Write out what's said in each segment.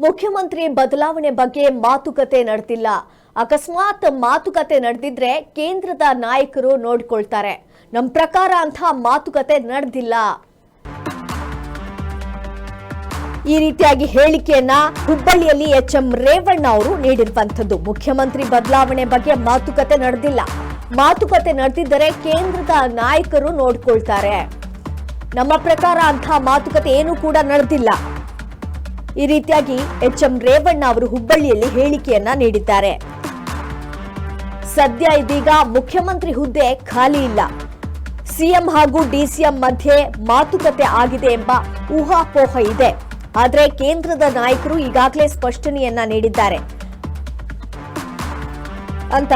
ಮುಖ್ಯಮಂತ್ರಿ ಬದಲಾವಣೆ ಬಗ್ಗೆ ಮಾತುಕತೆ ನಡೆದಿಲ್ಲ. ಅಕಸ್ಮಾತ್ ಮಾತುಕತೆ ನಡೆದಿದ್ರೆ ಕೇಂದ್ರದ ನಾಯಕರು ನೋಡಿಕೊಳ್ತಾರೆ. ನಮ್ಮ ಪ್ರಕಾರ ಅಂತ ಮಾತುಕತೆ ನಡೆದಿಲ್ಲ. ಈ ರೀತಿಯಾಗಿ ಹೇಳಿಕೆಯನ್ನ ಹುಬ್ಬಳ್ಳಿಯಲ್ಲಿ ಎಚ್ಎಂ ರೇವಣ್ಣ ಅವರು ನೀಡಿರುವಂತದ್ದು. ಮುಖ್ಯಮಂತ್ರಿ ಬದಲಾವಣೆ ಬಗ್ಗೆ ಮಾತುಕತೆ ನಡೆದಿಲ್ಲ. ಮಾತುಕತೆ ನಡೆದಿದ್ದರೆ ಕೇಂದ್ರದ ನಾಯಕರು ನೋಡಿಕೊಳ್ತಾರೆ. ನಮ್ಮ ಪ್ರಕಾರ ಅಂತ ಮಾತುಕತೆ ಏನೂ ಕೂಡ ನಡೆದಿಲ್ಲ. ಈ ರೀತಿಯಾಗಿ ಎಚ್ಎಂ ರೇವಣ್ಣ ಅವರು ಹುಬ್ಬಳ್ಳಿಯಲ್ಲಿ ಹೇಳಿಕೆಯನ್ನ ನೀಡಿದ್ದಾರೆ. ಸದ್ಯ ಇದೀಗ ಮುಖ್ಯಮಂತ್ರಿ ಹುದ್ದೆ ಖಾಲಿ ಇಲ್ಲ. ಸಿಎಂ ಹಾಗೂ ಡಿಸಿಎಂ ಮಧ್ಯೆ ಮಾತುಕತೆ ಆಗಿದೆ ಎಂಬ ಊಹಾಪೋಹ ಇದೆ. ಆದರೆ ಕೇಂದ್ರದ ನಾಯಕರು ಈಗಾಗಲೇ ಸ್ಪಷ್ಟನೆಯನ್ನ ನೀಡಿದ್ದಾರೆ ಅಂತ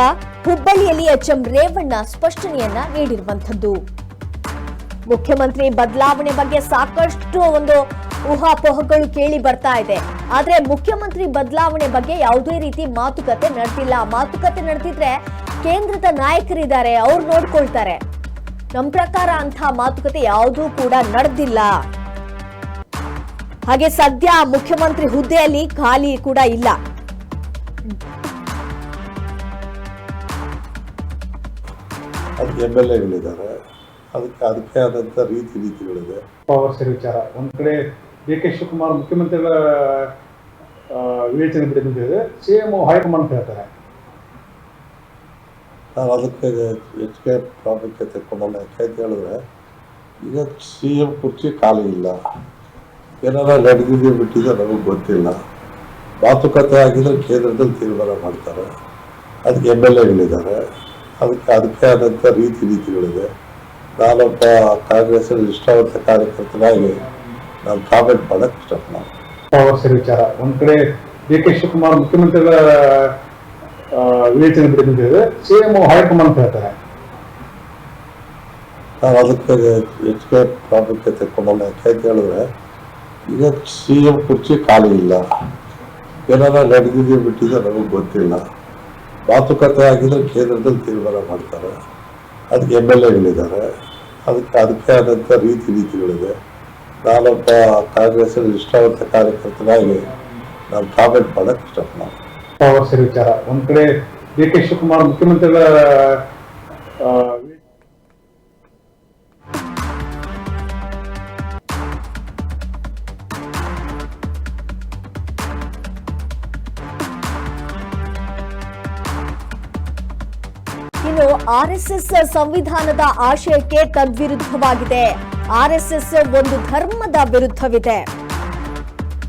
ಹುಬ್ಬಳ್ಳಿಯಲ್ಲಿ ಎಚ್ಎಂ ರೇವಣ್ಣ ಸ್ಪಷ್ಟನೆಯನ್ನ ನೀಡಿರುವಂತದ್ದು. ಮುಖ್ಯಮಂತ್ರಿ ಬದಲಾವಣೆ ಬಗ್ಗೆ ಸಾಕಷ್ಟು ಊಹಾಪೋಹಗಳು ಕೇಳಿ ಬರ್ತಾ ಇದೆ. ಆದ್ರೆ ಮುಖ್ಯಮಂತ್ರಿ ಬದಲಾವಣೆ ಬಗ್ಗೆ ಯಾವುದೇ ರೀತಿ ಮಾತುಕತೆ ನಡೆದಿಲ್ಲ. ಮಾತುಕತೆ ನಡೆದಿದ್ರೆ ಕೇಂದ್ರದ ನಾಯಕರಿದ್ದಾರೆ, ಅವ್ರು ನೋಡ್ಕೊಳ್ತಾರೆ. ನಮ್ಮ ಪ್ರಕಾರ ಅಂತ ಮಾತುಕತೆ ಯಾವುದೂ ಕೂಡ ನಡೆದಿಲ್ಲ. ಹಾಗೆ ಸದ್ಯ ಮುಖ್ಯಮಂತ್ರಿ ಹುದ್ದೆಯಲ್ಲಿ ಖಾಲಿ ಕೂಡ ಇಲ್ಲ. MLAಗಳಿದ್ದಾರೆ, ಅದಕ್ಕೆ ಆದಂತ ರೀತಿಗಳಿದೆ. ಪವರ್ ಸೇರ್ ವಿಚಾರ ಒಂದ್ ಕಡೆ ಡಿ ಕೆ ಶಿವಕುಮಾರ್ ಮುಖ್ಯಮಂತ್ರಿಗಳ ವಿವೇಚನೆ ಬಿಟ್ಟಿದೆ, ಸಿಎಂ ಹೈಕಮಾಂಡ್ ಹೇಳ್ತಾರೆ. ನಾನು ಅದಕ್ಕೆ ಹೆಚ್ಚಿಗೆ ಪ್ರಾಮುಖ್ಯತೆ ಕೊಡಲ್ಲ. ಯಾಕೆ ಹೇಳಿದ್ರೆ ಈಗ CM ಕುರ್ಚಿ ಖಾಲಿ ಇಲ್ಲ. ಏನಾರ ನಡೆದಿದೆ ಬಿಟ್ಟಿದೆ ನಮಗೆ ಗೊತ್ತಿಲ್ಲ. ಮಾತುಕತೆ ಆಗಿದ್ರೆ ಕೇಂದ್ರದಲ್ಲಿ ತೀರ್ಮಾನ ಮಾಡ್ತಾರೆ. ಅದಕ್ಕೆ MLAಗಳಿದ್ದಾರೆ, ಅದಕ್ಕೆ ಆದಂಥ ರೀತಿಗಳಿದೆ. ನಾನೊಬ್ಬ ಕಾಂಗ್ರೆಸ್ ನಿಷ್ಠಾವಂತ ಕಾರ್ಯಕರ್ತನಾಗಿ ನಾನು ಕಾಮೆಂಟ್ ಮಾಡಕ್ಕೆ ಇಷ್ಟಪಡ. ಪವರ್ ಸೇರ್ ವಿಚಾರ ಒಂದ್ ಕಡೆ ಡಿ ಕೆ ಶಿವಕುಮಾರ್ ಮುಖ್ಯಮಂತ್ರಿಗಳ ವಿವೇಚನೆ ಬಿಟ್ಟಿದೆ, ಸಿಎಂ ಹೈಕಮಾಂಡ್ ಹೇಳ್ತಾರೆ. ನಾನು ಅದಕ್ಕೆ ಹೆಚ್ಚಿಗೆ ಪ್ರಾಮುಖ್ಯತೆ ಕೊಡಲ್ಲ. ಯಾಕೆ ಹೇಳಿದ್ರೆ ಈಗ CM ಕುರ್ಚಿ ಖಾಲಿ ಇಲ್ಲ. ಏನಾರ ನಡೆದಿದೆ ಬಿಟ್ಟಿದೆ ನಮಗೆ ಗೊತ್ತಿಲ್ಲ. ಮಾತುಕತೆ ಆಗಿದ್ರೆ ಕೇಂದ್ರದಲ್ಲಿ ತೀರ್ಮಾನ ಮಾಡ್ತಾರೆ. ಅದಕ್ಕೆ MLAಗಳಿದ್ದಾರೆ, ಅದಕ್ಕೆ ಆದಂಥ ರೀತಿಗಳಿದೆ. ನಾನೊಬ್ಬ ಕಾಂಗ್ರೆಸ್ ನಿಷ್ಠಾವಂತ ಕಾರ್ಯಕರ್ತನಾಗಿ ನಾನು ಕಾಮೆಂಟ್ ಮಾಡಕ್ಕೆ ಇಷ್ಟಪಡ. ಪವರ್ ಸೇರ್ ವಿಚಾರ ಒಂದ್ ಕಡೆ ಡಿ ಕೆ ಶಿವಕುಮಾರ್ ಮುಖ್ಯಮಂತ್ರಿಗಳ ಇನ್ನು RSS ಸಂವಿಧಾನದ ಆಶಯಕ್ಕೆ ತದ್ವಿರುದ್ಧವಾಗಿದೆ. RSS ಒಂದು ಧರ್ಮದ ವಿರುದ್ಧವಿದೆ.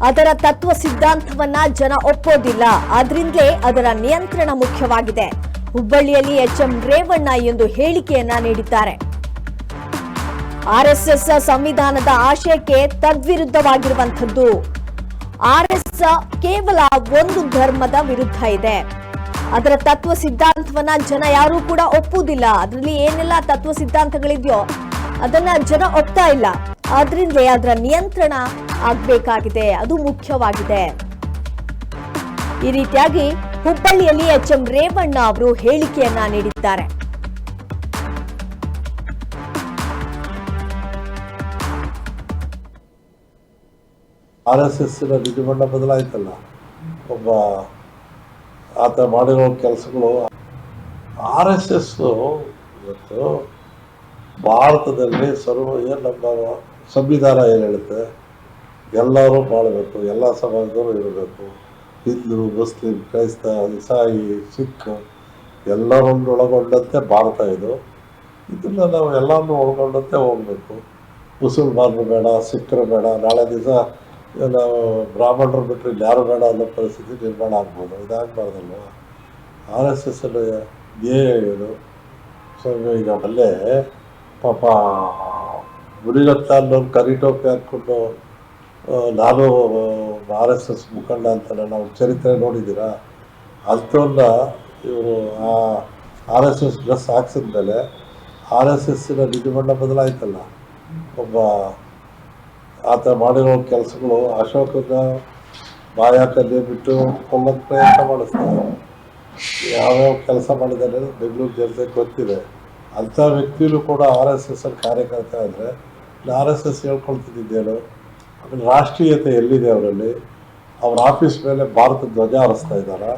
ಅದರ ತತ್ವ ಸಿದ್ಧಾಂತವನ್ನ ಜನ ಒಪ್ಪೋದಿಲ್ಲ. ಆದ್ರಿಂದಲೇ ಅದರ ನಿಯಂತ್ರಣ ಮುಖ್ಯವಾಗಿದೆ. ಹುಬ್ಬಳ್ಳಿಯಲ್ಲಿ ಎಚ್ಎಂ ರೇವಣ್ಣ ಎಂದು ಹೇಳಿಕೆಯನ್ನ ನೀಡಿದ್ದಾರೆ. RSS ಸಂವಿಧಾನದ ಆಶಯಕ್ಕೆ ತದ್ವಿರುದ್ಧವಾಗಿರುವಂತದ್ದು. RSS ಕೇವಲ ಒಂದು ಧರ್ಮದ ವಿರುದ್ಧ ಇದೆ. ಅದರ ತತ್ವ ಸಿದ್ಧಾಂತವನ್ನ ಜನ ಯಾರೂ ಕೂಡ ಒಪ್ಪುವುದಿಲ್ಲ. ಅದರಲ್ಲಿ ಏನೆಲ್ಲ ತತ್ವ ಸಿದ್ಧಾಂತಗಳಿದೆಯೋ ಅದನ್ನ ಜನ ಒಪ್ತಾ ಇಲ್ಲ. ಆದ್ರಿಂದಲೇ ಅದರ ನಿಯಂತ್ರಣ ಆಗಬೇಕಾಗಿದೆ, ಅದು ಮುಖ್ಯವಾಗಿದೆ. ಈ ರೀತಿಯಾಗಿ ಹುಬ್ಬಳ್ಳಿಯಲ್ಲಿ ಎಚ್ಎಂ ರೇವಣ್ಣ ಅವರು ಹೇಳಿಕೆಯನ್ನ ನೀಡಿದ್ದಾರೆ. RSS ವಿಧಿಮಂಡ ಬದಲಾಯ್ತಲ್ಲ, ಒಬ್ಬ ಆತ ಮಾಡಿರೋ ಕೆಲಸಗಳು. RSS ಇವತ್ತು ಭಾರತದಲ್ಲಿ ನಮ್ಮ ಸಂವಿಧಾನ ಏನು ಹೇಳುತ್ತೆ, ಎಲ್ಲರೂ ಮಾಡಬೇಕು, ಎಲ್ಲ ಸಮಾಜದವರು ಇರಬೇಕು. ಹಿಂದೂ, ಮುಸ್ಲಿಂ, ಕ್ರೈಸ್ತ, ಇಸಾಯಿ, ಸಿಖ್ ಎಲ್ಲರನ್ನು ಒಳಗೊಂಡಂತೆ ಭಾರತ ಇದು. ಇದನ್ನು ನಾವು ಎಲ್ಲರನ್ನೂ ಒಳಗೊಂಡಂತೆ ಹೋಗಬೇಕು. ಮುಸಲ್ಮಾನರು ಬೇಡ, ಸಿಖ್ರು ಬೇಡ. ನಾಳೆ ದಿವಸ ನಾವು ಬ್ರಾಹ್ಮಣರು ಬಿಟ್ಟರೆ ಯಾರು ಬೇಡ ಅನ್ನೋ ಪರಿಸ್ಥಿತಿ ನಿರ್ಮಾಣ ಆಗ್ಬೋದು. ಇದಾಗಬಾರ್ದಲ್ವ. RSS ಏನು ಸೊ ಈಗ ಅಲ್ಲೇ ಪಾಪ ಮುನಿರತ್ನ ಅನ್ನೋರು ಕರಿಟೋಪಿ ಹಾಕ್ಕೊಂಡು ನಾನು RSS ಮುಖಂಡ ಅಂತಾನೆ ನಾವು ಚರಿತ್ರೆ ನೋಡಿದ್ದೀರಾ. ಅಂಥವನ್ನ ಇವರು ಆ RSS ಡ್ರೆಸ್ ಹಾಕ್ಸಿದ್ಮೇಲೆ RSS ವಿಧಿಮಂಡ ಬದಲಾಯ್ತಲ್ಲ, ಒಬ್ಬ ಆತ ಮಾಡಿರೋ ಕೆಲಸಗಳು. ಅಶೋಕನ ಬಾಯಾಕಲ್ಲೇ ಬಿಟ್ಟು ಕೊಲ್ಲಕ್ಕೆ ಪ್ರಯತ್ನ ಮಾಡಿಸ್ತಾರೆ. ಯಾವ್ಯಾವ ಕೆಲಸ ಮಾಡಿದ್ದಾರೆ ಬೆಂಗಳೂರು ಜನತೆಗೆ ಗೊತ್ತಿದೆ. ಅಂಥ ವ್ಯಕ್ತಿಯೂ ಕೂಡ RSS ಕಾರ್ಯಕರ್ತ ಆದರೆ RSS ಹೇಳ್ಕೊಳ್ತಿದ್ದೇನು. ಆಮೇಲೆ ರಾಷ್ಟ್ರೀಯತೆ ಎಲ್ಲಿದೆ ಅವರಲ್ಲಿ? ಅವ್ರ ಆಫೀಸ್ ಮೇಲೆ ಭಾರತ ಧ್ವಜ ಹಾರಿಸ್ತಾ ಇದ್ದಾರೆ.